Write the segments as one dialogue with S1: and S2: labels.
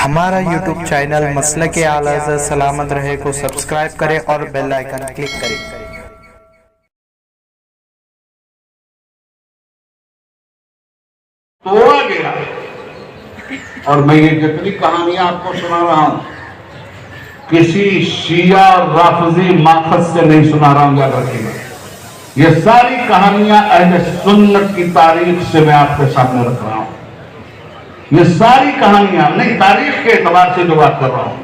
S1: हमारा YouTube channel मसलक आला सलामत रहे को सब्सक्राइब करें और बेल आइकन क्लिक करें।
S2: तोड़ा गया। और मैं ये जितनी कहानियां आपको सुना रहा हूं किसी शिया राफजी माखज से नहीं सुना रहा हूं, याद रखिएगा। ये सारी कहानियां अहले सुन्नत की तारीख से मैं आपके सामने रख रहा हूं। ये सारी कहानियां नहीं, तारीख के एतबार से जो बात कर रहा हूं,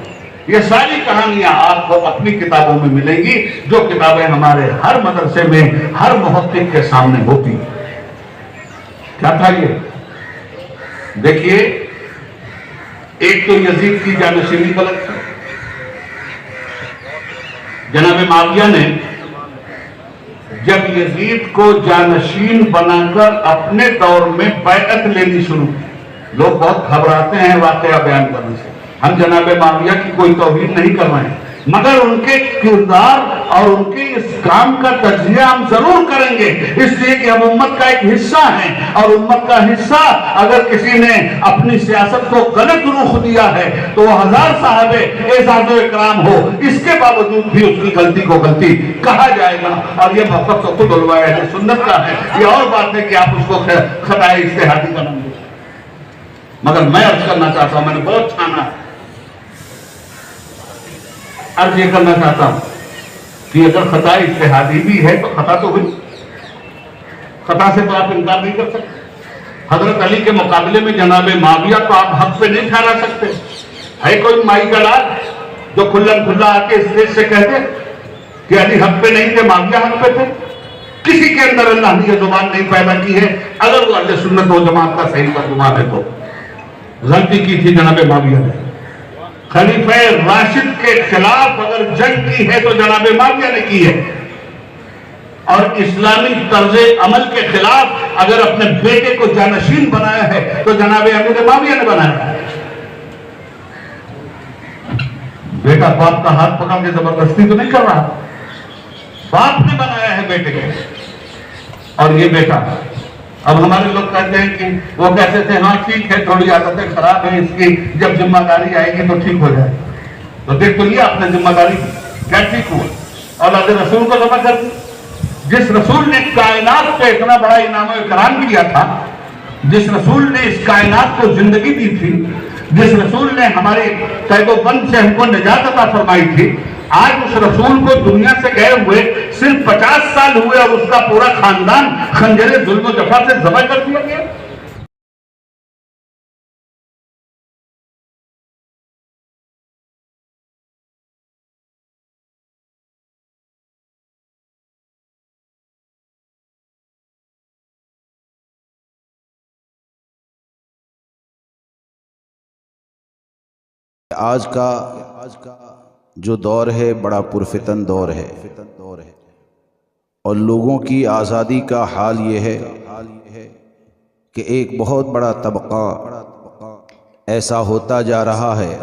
S2: ये सारी कहानियां आपको अपनी किताबों में मिलेंगी, जो किताबें हमारे हर मदरसे में हर मुहक्किक के सामने होती। क्या था ये? देखिए, एक तो यजीद की जानशीनी गलत थी। जनाब माविया ने जब यजीद को जानशीन बनाकर अपने दौर में बैअत लेनी शुरू की, लोग बहुत घबराते हैं वाकया बयान करने से। हम जनाब माविया की कोई तौहीन नहीं कर रहे हैं, मगर उनके किरदार और उनके इस काम का तज्जिया हम जरूर करेंगे, इसलिए कि हम उम्मत का एक हिस्सा हैं। और उम्मत का हिस्सा अगर किसी ने अपनी सियासत को गलत रुख दिया है तो वो हजार साहबे एजाज़ो इकराम हो, इसके बावजूद भी उसकी गलती को गलती कहा जाएगा। और ये मौक़िफ़ तो खुद उलमा अहले सुन्नत का है। ये और बात है कि आप उसको खताए इज्तिहादी का नाम दो, मगर मैं अर्ज करना चाहता हूं, मैंने बहुत छाना है, अर्ज ये करना चाहता हूं कि अगर खता इज्तिहादी भी है तो खता तो हुई, खता से तो आप इनकार नहीं कर सकते। हजरत अली के मुकाबले में जनाब माविया को आप हक पे नहीं ठहरा सकते। है कोई माई का लाल जो खुल्लम खुल्ला आके स्टेज से कहते कि अली हक पे नहीं थे, माविया हक पे थे? किसी के अंदर अल्लाह ने यह जुबान नहीं पैदा की है। अगर वो अहले सुन्नत व जमात का सही तर्जुमान है तो गलती की थी जनाब माविया ने। खलीफे राशिद के खिलाफ अगर जंग की है तो जनाब माविया ने की है, और इस्लामी तर्जे अमल के खिलाफ अगर अपने बेटे को जानशीन बनाया है तो जनाब अमीर माविया ने बनाया है। बेटा बाप का हाथ पकड़ के जबरदस्ती तो नहीं कर रहा, बाप ने बनाया है बेटे को। और ये बेटा, अब हमारे लोग कहते हैं कि वो कहते थे हाँ ठीक है, थोड़ी आदतें खराब है इसकी, जब जिम्मेदारी आएगी तो ठीक हो जाए। तो देख तो लिया आपने जिम्मेदारी क्या ठीक हुआ, औलाद रसूल को जमा कर दी। जिस रसूल ने कायनात पे इतना बड़ा इनाम इकराम किया था, जिस रसूल ने इस कायनात को जिंदगी दी थी, जिस रसूल ने हमारे कैदोबंद से हमको निजात अता फरमाई थी, आज उस रसूल को दुनिया से गए हुए सिर्फ 50 साल हुए और उसका पूरा खानदान खंजरे जुल्म जफा से ज़बह कर दिया गया।
S3: आज का जो दौर है बड़ा पुरफितन दौर है, और लोगों की आज़ादी का हाल ये है कि एक बहुत बड़ा तबका ऐसा होता जा रहा है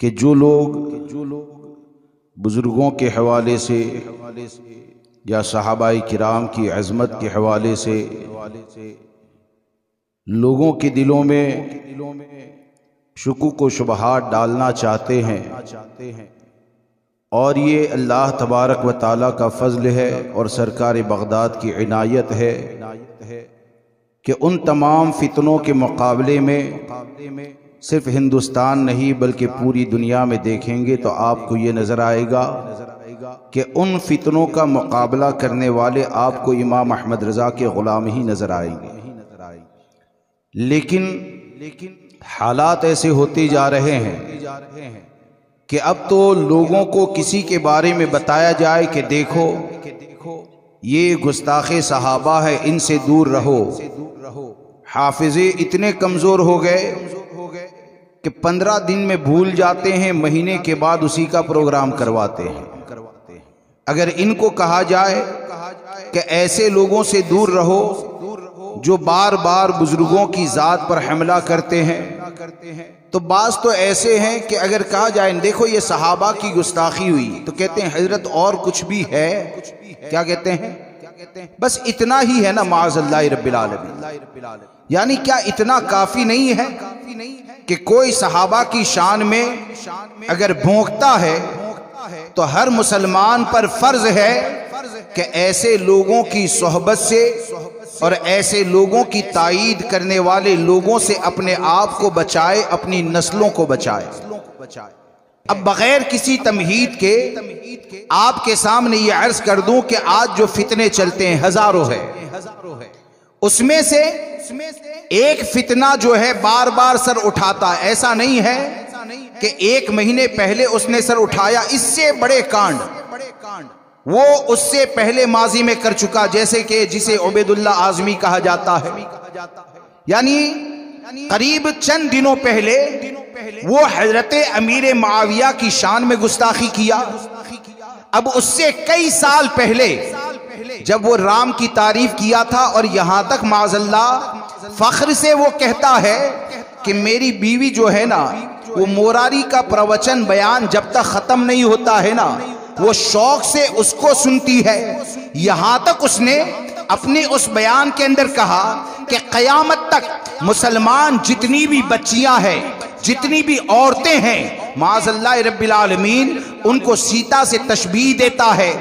S3: कि जो लोग बुज़ुर्गों के हवाले से या सहाबाए किराम की अज़मत के हवाले से लोगों के दिलों में शुकूक व शुबहात डालना चाहते हैं। और ये अल्लाह तबारक व ताला का फ़ज़ल है और सरकार बगदाद की इनायत है कि उन तमाम फितनों के मुकाबले में सिर्फ हिंदुस्तान नहीं बल्कि पूरी दुनिया में देखेंगे तो आपको ये नज़र आएगा कि उन फितनों का मुकाबला करने वाले आपको इमाम अहमद रज़ा के ग़ुलाम ही नज़र आएंगे। लेकिन हालात ऐसे होते जा रहे हैं कि अब तो लोगों को किसी के बारे में बताया जाए कि देखो ये गुस्ताखे सहाबा है, इनसे दूर रहो। हाफिज़े इतने कमज़ोर हो गए कि 15 दिन में भूल जाते हैं, महीने के बाद उसी का प्रोग्राम करवाते हैं। अगर इनको कहा जाए कि ऐसे लोगों से दूर रहो जो बार बार बुजुर्गों की ज़ात पर हमला करते हैं, तो बाज़ तो ऐसे हैं कि अगर कहा जाए देखो ये सहाबा की गुस्ताखी हुई, तो कहते हैं हजरत और कुछ भी है। क्या कहते हैं? बस इतना ही है ना, माअज़ल्लाह रब्बिल आलमीन। यानी क्या इतना काफ़ी नहीं है? कि कोई सहाबा की शान में अगर भोंकता है तो हर मुसलमान पर फर्ज है कि ऐसे लोगों की सोहबत से और ऐसे लोगों की ताईद करने वाले लोगों से अपने आप को बचाए, अपनी नस्लों को बचाए। अब बगैर किसी तमहीद के आपके सामने ये अर्ज कर दूं कि आज जो फितने चलते हैं हजारों है, उसमें से एक फितना जो है बार बार सर उठाता है। ऐसा नहीं है कि एक महीने पहले उसने सर उठाया, इससे बड़े कांड वो उससे पहले माजी में कर चुका, जैसे कि जिसे उबैदुल्ला आजमी कहा जाता है। यानी करीब चंद दिनों पहले वो हजरत अमीर मुआविया की शान में गुस्ताखी किया। अब उससे कई साल पहले जब वो राम की तारीफ किया था और यहां तक माज़अल्लाह फख्र से वो कहता है कि मेरी बीवी जो है ना, वो मोरारी का प्रवचन बयान जब तक खत्म नहीं होता है ना, वो शौक से उसको सुनती है। यहां तक उसने अपने उस बयान के अंदर कहा कि क़यामत तक मुसलमान जितनी भी बच्चियां हैं, जितनी भी औरतें हैं, माज़अल्लाह रब्बिल आलमीन उनको सीता से तशबीह देता है।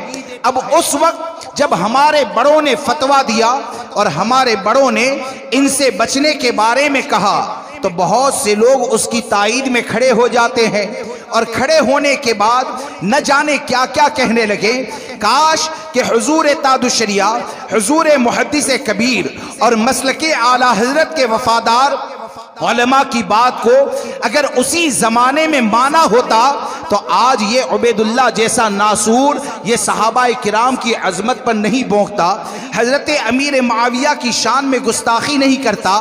S3: अब उस वक्त जब हमारे बड़ों ने फतवा दिया और हमारे बड़ों ने इनसे बचने के बारे में कहा, तो बहुत से लोग उसकी ताईद में खड़े हो जाते हैं और खड़े होने के बाद न जाने क्या क्या कहने लगे। काश कि हुजूर तादुशरिया, हुजूर मुहद्दिस कबीर और मसलके आला हजरत के वफादार उलमा की बात को अगर उसी जमाने में माना होता तो आज ये उबैदुल्ला जैसा नासूर ये सहाबा किराम की अजमत पर नहीं भोंकता, हजरत अमीर मुआविया की शान में गुस्ताखी नहीं करता।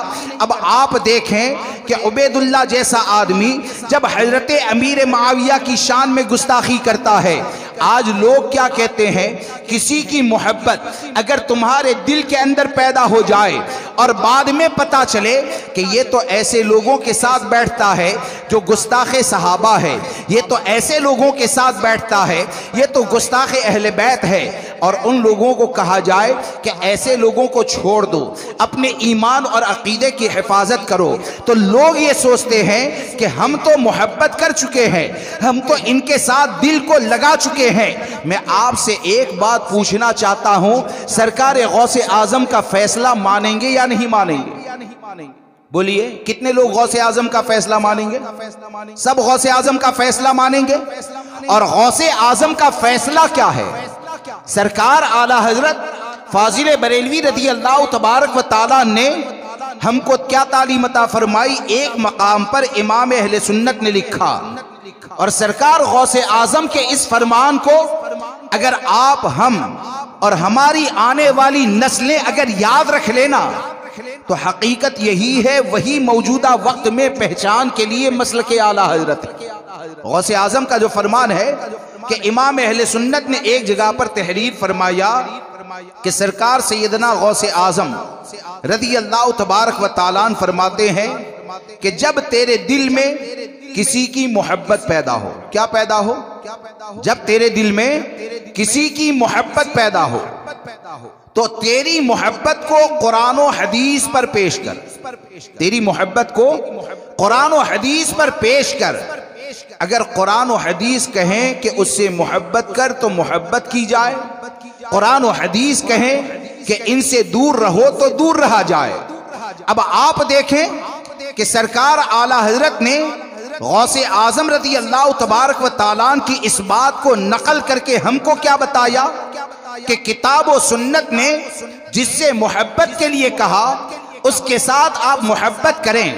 S3: अब आप देखें कि उबैदुल्ला जैसा आदमी जब हजरत अमीर मुआविया की शान में गुस्ताखी करता है, आज लोग क्या कहते हैं, किसी की मोहब्बत अगर तुम्हारे दिल के अंदर पैदा हो जाए और बाद में पता चले कि ये तो ऐसे लोगों के साथ बैठता है जो गुस्ताखे सहाबा है, ये तो ऐसे लोगों के साथ बैठता है, ये तो गुस्ताखे अहले बैत है, और उन लोगों को कहा जाए कि ऐसे लोगों को छोड़ दो, अपने ईमान और अकीदे की हिफाजत करो, तो लोग ये सोचते हैं कि हम तो मोहब्बत कर चुके हैं, हम तो इनके साथ दिल को लगा चुके हैं। मैं आपसे एक बात पूछना चाहता हूं, सरकार गौसे आजम का फैसला मानेंगे या नहीं मानेंगे? बोलिए, कितने लोग गौसे आजम का फैसला मानेंगे? सब गौसे आजम का फैसला मानेंगे। और गौसे आजम का फैसला क्या है? सरकार आला हजरत फाजिल बरेलवी रदी अल्लाह तबारक व ताला ने हमको क्या तालीम अता फरमाई। एक मकाम पर इमाम अहले सुन्नत ने लिखा, और सरकार गौसे आजम के इस फरमान को अगर आप, हम और हमारी आने वाली नस्लें अगर याद रख लेना तो हकीकत यही है, वही मौजूदा वक्त में पहचान के लिए मसलके आला हजरत है। गौसे आजम का जो फरमान है कि इमाम अहले सुन्नत ने एक जगह पर तहरीर फरमाया कि सरकार सैयदना गौसे आजम रदी अल्लाह तबारक व ताला फरमाते हैं कि जब तेरे दिल में किसी की मोहब्बत पैदा हो, क्या पैदा हो? जब तेरे दिल में किसी की मोहब्बत पैदा हो तो तेरी मोहब्बत को कुरान और हदीस पर पेश कर, तेरी मोहब्बत को कुरान और हदीस पर पेश कर। अगर कुरान और हदीस कहें कि उससे मोहब्बत कर तो मोहब्बत की जाए, कुरान और हदीस कहें कि इनसे दूर रहो तो दूर रहा जाए। अब आप देखें कि सरकार आला हजरत ने गौसे आजम रदी अल्लाह तबारक व ताला की इस बात को नकल करके हमको क्या बताया कि किताब और सुन्नत ने जिससे मोहब्बत के लिए कहा उसके साथ आप मोहब्बत करें।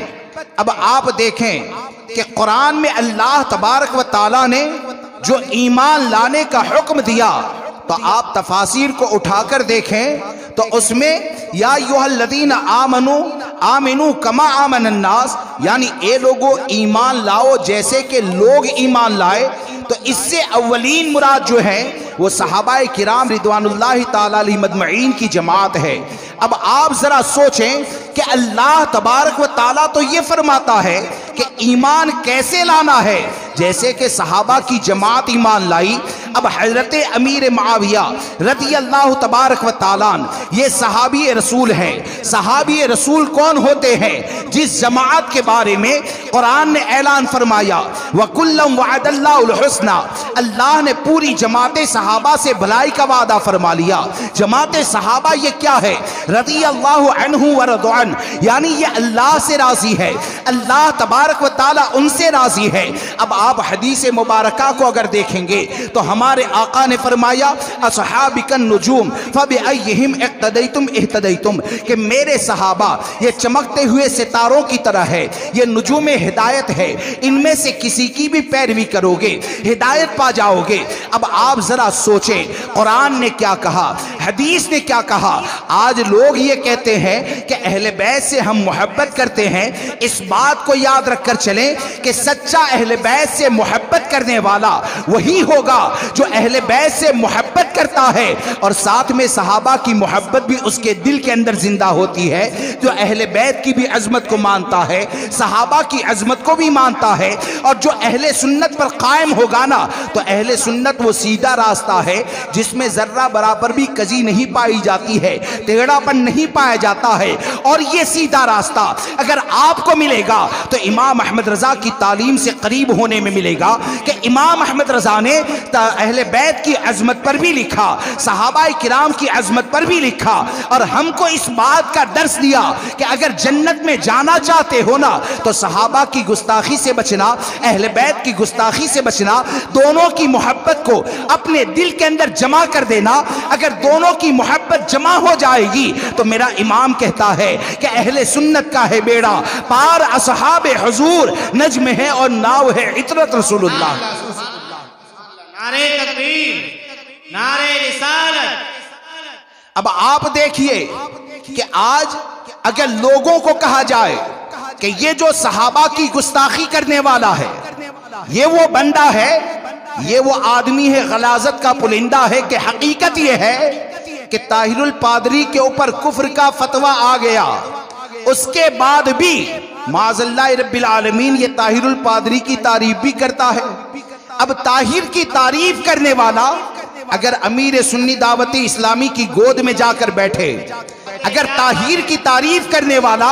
S3: अब आप देखें कि कुरान में अल्लाह तबारक व ताला ने जो ईमान लाने का हुक्म दिया, तो आप तफासिर को उठाकर देखें तो उसमें या अय्युहल्लज़ीना आमनू आमिनू कमा आमनन नास, यानी ए लोगो ईमान लाओ जैसे कि लोग ईमान लाए। तो इससे अव्वलीन मुराद जो है वो सहाबाए किराम रिदवानुल्लाहि ताला अलैहिम मजमईन की जमात है। अब आप जरा सोचें कि अल्लाह तबारक व ताला तो ये फरमाता है कि ईमान कैसे लाना है, जैसे कि सहाबा की जमात ईमान लाई। अब हजरत अमीर मुआविया रज़ी अल्लाह तबारक व तआला ये सहाबी रसूल है। सहाबी रसूल कौन होते हैं? जिस जमात के बारे में कुरान ने ऐलान फरमाया वकुल्लम वअदल्लाहुल हुस्ना, अल्लाह ने पूरी जमात सहाबा से भलाई का वादा फरमा लिया। जमात सहाबा ये क्या है? रज़ी अल्लाहु अन्हु व रज़वान, यानी ये अल्लाह से राजी है, अल्लाह तबारक व तआला उनसे राजी है। अब आप हदीस मुबारका को अगर देखेंगे तो हमारे आका ने फरमाया असहाबिकन नुजूम फबिअय्यिहिम इक्तदैतुम इह्तदैतुम, कि मेरे सहाबा ये चमकते हुए सितारों की तरह है, ये नुजूम हिदायत है, इनमें से किसी की भी पैरवी करोगे हिदायत पा जाओगे। अब आप जरा सोचें कुरान ने क्या कहा, हदीस ने क्या कहा। आज लोग ये कहते हैं कि अहले बैत से हम मोहब्बत करते हैं। इस बात को याद रखकर चलें कि सच्चा अहले बैत से मोहब्बत करने वाला वही होगा जो अहले बैत से मोहब्बत करता है और साथ में सहाबा की मोहब्बत भी उसके दिल के अंदर जिंदा होती है, जो अहले बैत की भी अजमत को मानता है, सहाबा की अजमत को भी मानता है। और जो अहले सुन्नत पर कायम होगा ना, तो अहले सुन्नत वो सीधा रास्ता है जिसमें जर्रा बराबर भी कजी नहीं पाई जाती है, टेढ़ापन नहीं पाया जाता है। और ये सीधा रास्ता अगर आपको मिलेगा तो इमाम अहमद रजा की तालीम से करीब होने में मिलेगा कि इमाम अहमद रजा ने अहले बैत की अजमत पर भी लिखा, सहाबाए किराम की अजमत पर भी लिखा, और हमको इस बात का दर्स दिया कि अगर जन्नत में जाना चाहते हो ना तो सहाबा की गुस्ताखी से बचना, अहले बैत की गुस्ताखी से बचना, दोनों की मोहब्बत को अपने दिल के अंदर जमा कर देना। अगर दोनों की मोहब्बत जमा हो जाएगी तो मेरा इमाम कहता है कि अहले सुन्नत का है बेड़ा पार, असहाबे हुजूर नज्म है और नाव है इतरत रसूलुल्लाह।
S4: नारे तकबीर, नारे रिसालत।
S3: अब आप देखिए कि आज अगर लोगों को कहा जाए कि ये जो सहाबा की गुस्ताखी करने वाला है, ये वो बंदा है, ये वो आदमी है, गलाजत का पुलिंदा है, कि हकीकत ये है कि ताहिरुल पादरी के ऊपर कुफ्र का फतवा आ गया, उसके बाद भी माज़ल्लाह रब्बिल आलमीन ये ताहिरुल पादरी की तारीफ भी करता है। अब ताहिर की तारीफ करने वाला अगर अमीर सुन्नी दावत इस्लामी की गोद में जाकर बैठे, अगर ताहिर की तारीफ करने वाला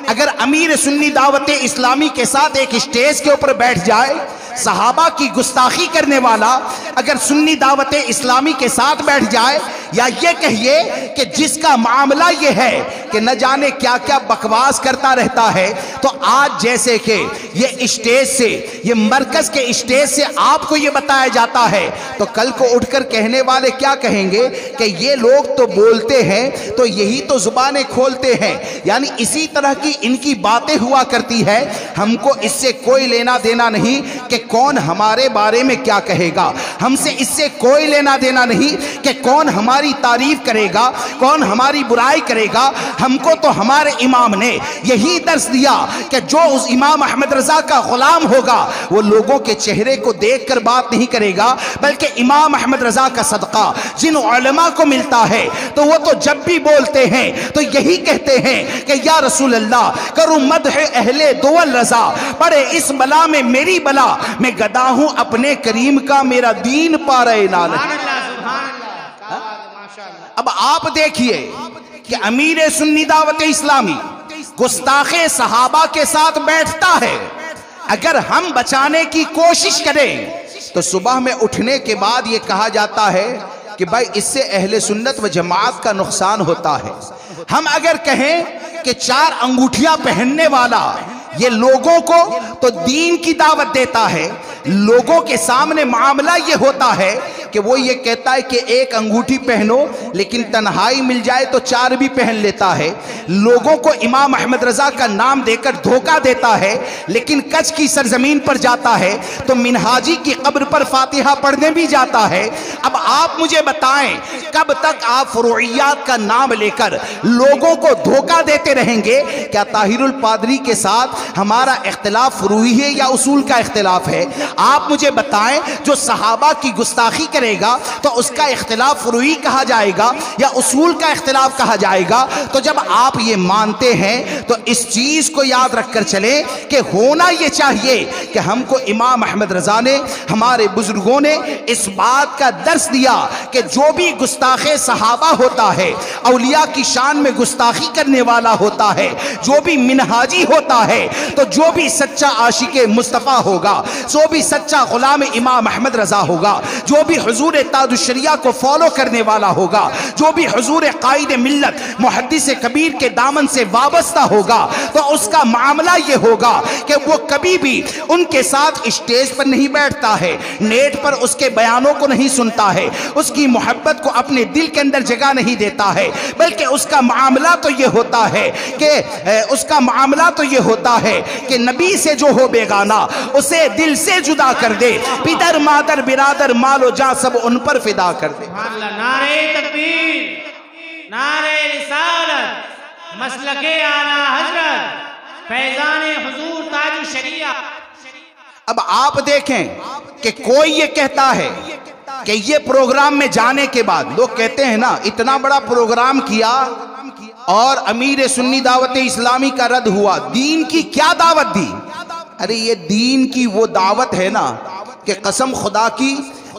S3: अगर अमीर सुन्नी दावत इस्लामी के साथ एक स्टेज के ऊपर बैठ जाए, सहाबा की गुस्ताखी करने वाला अगर सुन्नी दावत इस्लामी के साथ बैठ जाए, या ये कहिए कि जिसका मामला ये है कि न जाने क्या क्या बकवास करता रहता है, तो आज जैसे कि ये स्टेज से, ये मरकज के स्टेज से आपको ये बताया जाता है, तो कल को उठकर कहने वाले क्या कहेंगे कि ये लोग तो बोलते हैं तो यही तो जुबानें खोलते हैं। यानी इसी तरह की इनकी बातें हुआ करती है। हमको इससे कोई लेना देना नहीं कि कौन हमारे बारे में क्या कहेगा, हमसे इससे कोई लेना देना नहीं कि कौन हमारी तारीफ करेगा, कौन हमारी बुराई करेगा। हमको तो हमारे इमाम ने यही दर्स दिया कि जो उस इमाम अहमद रजा का गुलाम होगा वो लोगों के चेहरे को देखकर बात नहीं करेगा, बल्कि इमाम अहमद रजा का सदका जिन उलमा को मिलता है तो वो तो जब भी बोलते हैं तो यही कहते हैं कि या रसूल अल्लाह करूं मदह अहले दोवल रजा, पड़े इस बला में मेरी बला, मैं गदा हूं अपने करीम का, मेरा दीन पारे नाल। अब आप देखिए कि अमीर सुन्नी दावत इस्लामी गुस्ताखे सहाबा के साथ बैठता है। अगर हम बचाने की कोशिश करें तो सुबह में उठने के बाद ये कहा जाता है कि भाई इससे अहले सुन्नत व जमात का नुकसान होता है। हम अगर कहें कि 4 अंगूठियां पहनने वाला ये लोगों को तो दीन की दावत देता है, लोगों के सामने मामला ये होता है कि वो ये कहता है कि एक अंगूठी पहनो, लेकिन तन्हाई मिल जाए तो 4 भी पहन लेता है। लोगों को इमाम अहमद रजा का नाम देकर धोखा देता है, लेकिन कच्छ की सरजमीन पर जाता है तो मिनहाजी की कब्र पर फातिहा पढ़ने भी जाता है। अब आप मुझे बताएं कब तक आप फुरूइयात का नाम लेकर लोगों को धोखा देते रहेंगे? क्या ताहिरुल पादरी के साथ हमारा इख्तिलाफ फुरूई है या उसूल का इख्तिलाफ है? आप मुझे बताएं जो सहाबा की गुस्ताखी करेगा तो उसका इख्तिलाफ फुरूई कहा जाएगा या उसूल का इख्तिलाफ कहा जाएगा। तो जब आप ये मानते हैं तो इस चीज को याद रखकर चले कि होना ये चाहिए कि हमको इमाम अहमद रजा ने, हमारे बुजुर्गों ने इस बात का दर्स दिया कि जो भी गुस्ताखे सहाबा होता है, औलिया की शान में गुस्ताखी करने वाला होता है, जो भी मिनहाजी होता है, तो जो भी सच्चा आशिके मुस्तफ़ा होगा, जो भी सच्चा गुलाम इमाम अहमद रजा होगा, जो भी हुजूर ताजुश्शरिया को फॉलो करने वाला होगा, जो भी हुजूर कायद मिल्लत मुहद्दिस कबीर के दामन से वाबस्ता होगा, तो उसका मामला ये होगा कि वो कभी भी उनके साथ स्टेज पर नहीं बैठता है, नेट पर उसके बयानों को नहीं सुनता है, उसकी मोहब्बत को अपने दिल के अंदर जगह नहीं देता है, बल्कि उसका मामला तो ये होता है कि नबी से जो हो बेगाना उसे दिल से जुदा कर दे, पितर मादर बिरादर मालो जा सब उन पर फिदा कर दे।
S4: नारे तकबीर, नारे रिसालत, मसलके आला हजरत, फैजाने हुजूर ताजुश्शरिया।
S3: अब आप देखें कि कोई ये कहता है कि ये प्रोग्राम में जाने के बाद, लोग कहते हैं ना इतना बड़ा प्रोग्राम किया और अमीर सुन्नी दावत इस्लामी का रद्द हुआ, दीन की क्या दावत दी? अरे ये दीन की वो दावत है ना कि कसम खुदा की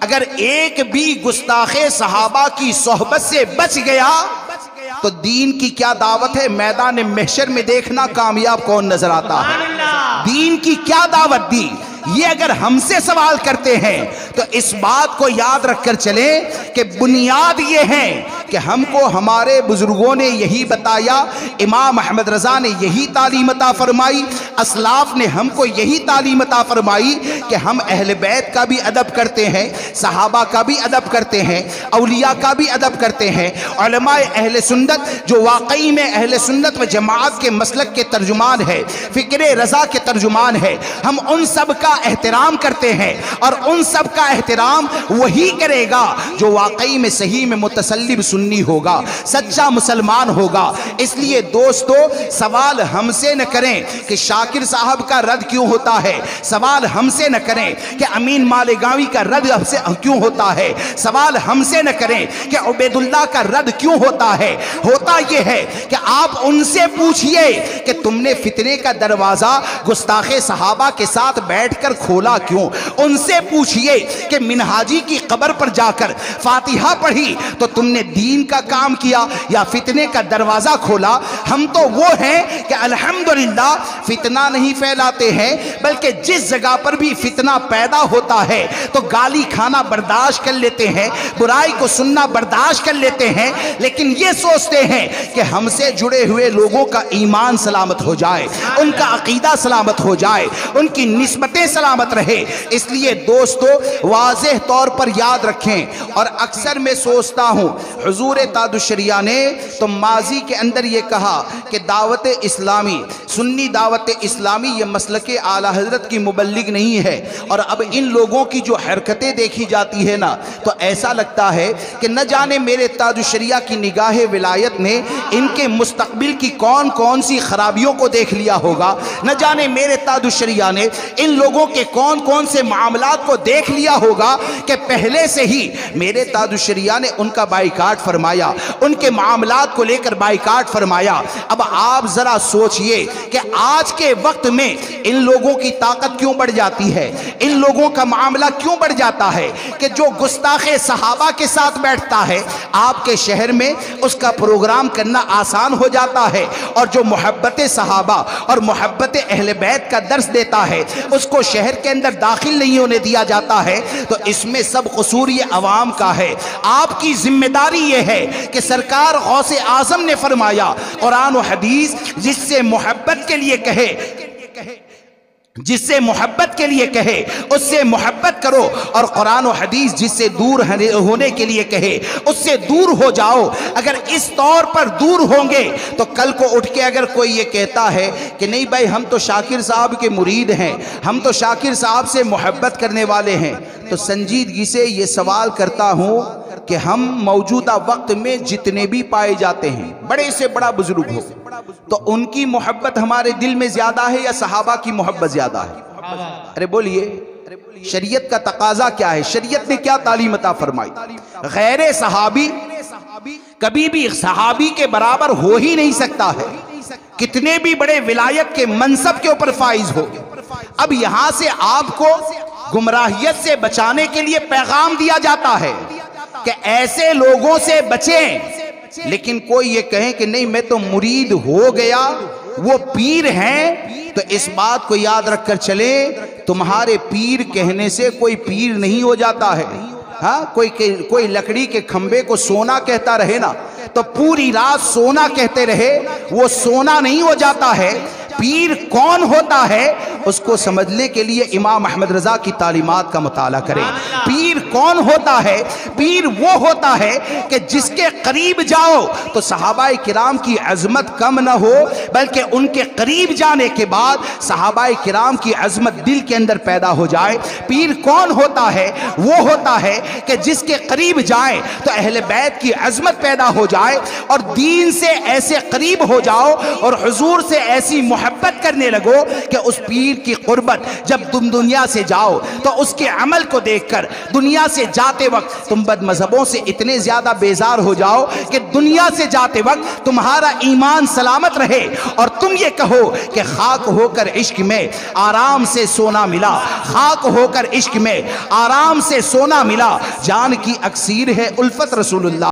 S3: अगर एक भी गुस्ताखे सहाबा की सोहबत से बच गया तो दीन की क्या दावत है? मैदान महशर में देखना कामयाब कौन नजर आता है। दीन की क्या दावत दी, ये अगर हमसे सवाल करते हैं तो इस बात को याद रखकर चले कि बुनियाद ये है कि हमको हमारे बुजुर्गों ने यही बताया, इमाम अहमद रजा ने यही तालीम अता फरमाई, असलाफ ने हमको यही तालीम अता फरमाई कि हम अहले बैत का भी अदब करते हैं, सहाबा का भी अदब करते हैं, औलिया का भी अदब करते हैं। उलमाए अहले सुन्नत जो वाकई में अहले सुन्नत व जमात के मसलक के तर्जुमान है, फिक्र रजा के तर्जुमान है, हम उन सब का एहतराम करते हैं और उन सब का एहतराम वही करेगा जो वाकई में सही में मुतसल्लिब सुन्नी होगा, सच्चा मुसलमान होगा। इसलिए दोस्तों सवाल हमसे न करें कि शाकिर साहब का रद्द क्यों होता है, सवाल हमसे न करें कि अमीन मालेगावी का रद्द हमसे क्यों होता है, सवाल हमसे न करें कि उबैदुल्लाह का रद्द क्यों होता है। होता यह है कि आप उनसे पूछिए कि तुमने फितने का दरवाजा गुस्ताखे सहाबा के साथ बैठकर खोला क्यों। उनसे पूछिए कि मिनहाजी की कब्र पर जाकर फातिहा पढ़ी तो तुमने दीन का काम किया या फितने का दरवाजा खोला। हम तो वो हैं कि अल्हम्दुलिल्लाह फितना नहीं फैलाते हैं, बल्कि जिस जगह पर भी फितना पैदा होता है तो गाली खाना बर्दाश्त कर लेते हैं, बुराई को सुनना बर्दाश्त कर लेते हैं, लेकिन ये सोचते हैं कि हमसे जुड़े हुए लोगों का ईमान सलामत हो जाए, उनका अकीदा सलामत हो जाए, उनकी निस्बतें सलामत रहे। इसलिए दोस्तों वाज़ेह तौर पर याद रखें, और अक्सर मैं सोचता हूँ हुजूर ताजुश्शरिया ने तो माजी के अंदर ये कहा कि दावत इस्लामी, सुन्नी दावत इस्लामी ये मसलके आला हजरत की मुबल्लिग नहीं है। और अब इन लोगों की जो हरकतें देखी जाती है ना तो ऐसा लगता है कि न जाने मेरे ताजुश्शरिया की निगाह विलायत ने इनके मुस्तकबिल की कौन कौन सी खराबियों को देख लिया होगा, न जाने मेरे ताजुश्शरिया ने इन लोगों के कौन कौन से मामलात को देख लिया होगा कि पहले से ही मेरे ताजुश्शरिया ने उनका बाइकाट फरमाया, उनके मामलात को लेकर बाइकाट फरमाया। अब आप जरा सोचिए कि आज के वक्त में इन लोगों की ताकत क्यों बढ़ जाती है, इन लोगों का मामला क्यों बढ़ जाता है कि जो गुस्ताखे सहाबा के साथ बैठता है आपके शहर में उसका प्रोग्राम करना आसान हो जाता है, और जो मोहब्बत सहाबा और मोहब्बत अहले बैत का दर्स देता है उसको शहर के अंदर दाखिल नहीं होने दिया जाता है। तो इसमें सब कसूर ये अवाम का है। आपकी जिम्मेदारी ये है कि सरकार गौसे आजम ने फरमाया कुरान और हदीस जिससे मोहब्बत के लिए कहे, जिससे मोहब्बत के लिए कहे उससे मोहब्बत करो, और कुरान और हदीस जिससे दूर होने के लिए कहे उससे दूर हो जाओ। अगर इस तौर पर दूर होंगे तो कल को उठ के अगर कोई ये कहता है कि नहीं भाई हम तो शाकिर साहब के मुरीद हैं, हम तो शाकिर साहब से मोहब्बत करने वाले हैं, तो संजीदगी से ये सवाल करता हूँ कि हम मौजूदा वक्त में जितने भी पाए जाते हैं बड़े से बड़ा बुजुर्ग हो तो उनकी मोहब्बत हमारे दिल में ज्यादा है या सहाबा की मोहब्बत ज्यादा है? अरे बोलिए, शरीयत का तकाजा क्या है, शरीयत ने क्या तालीम अता फरमाई। गैर सहाबी कभी भी सहाबी के बराबर हो ही नहीं सकता है, कितने भी बड़े विलायत के मनसब के ऊपर फाइज हो। अब यहां से आपको गुमराहियत से बचाने के लिए पैगाम दिया जाता है कि ऐसे लोगों से बचें, लेकिन कोई ये कहे कि नहीं मैं तो मुरीद हो गया, वो पीर हैं, तो इस बात को याद रखकर चले, तुम्हारे पीर कहने से कोई पीर नहीं हो जाता है। हाँ, कोई लकड़ी के खंबे को सोना कहता रहे ना, तो पूरी रात सोना कहते रहे, वो सोना नहीं हो जाता है। पीर कौन होता है उसको समझने के लिए इमाम अहमद रजा की तालीमात का मुताला करें। पीर कौन होता है? पीर वो होता है कि जिसके करीब जाओ तो सहाबाए किराम की अजमत कम न हो, बल्कि उनके करीब जाने के बाद सहाबाए किराम की अजमत दिल के अंदर पैदा हो जाए। पीर कौन होता है? वो होता है कि जिसके करीब जाए तो अहले बैत की अजमत पैदा हो जाए और दीन से ऐसे करीब हो जाओ और हुजूर से ऐसी मोहब्बत करने लगो कि उस पीर की कुर्बत जब तुम दुनिया से जाओ तो उसके अमल को देखकर दुनिया से जाते वक्त तुम बद मजहबों से इतने ज्यादा बेजार हो जाओ कि दुनिया से जाते वक्त तुम्हारा ईमान सलामत रहे और तुम ये कहो कि खाक होकर इश्क में आराम से सोना मिला, खाक होकर इश्क में आराम से सोना मिला। जान की अक्सीर है उल्फत रसूलुल्लाह।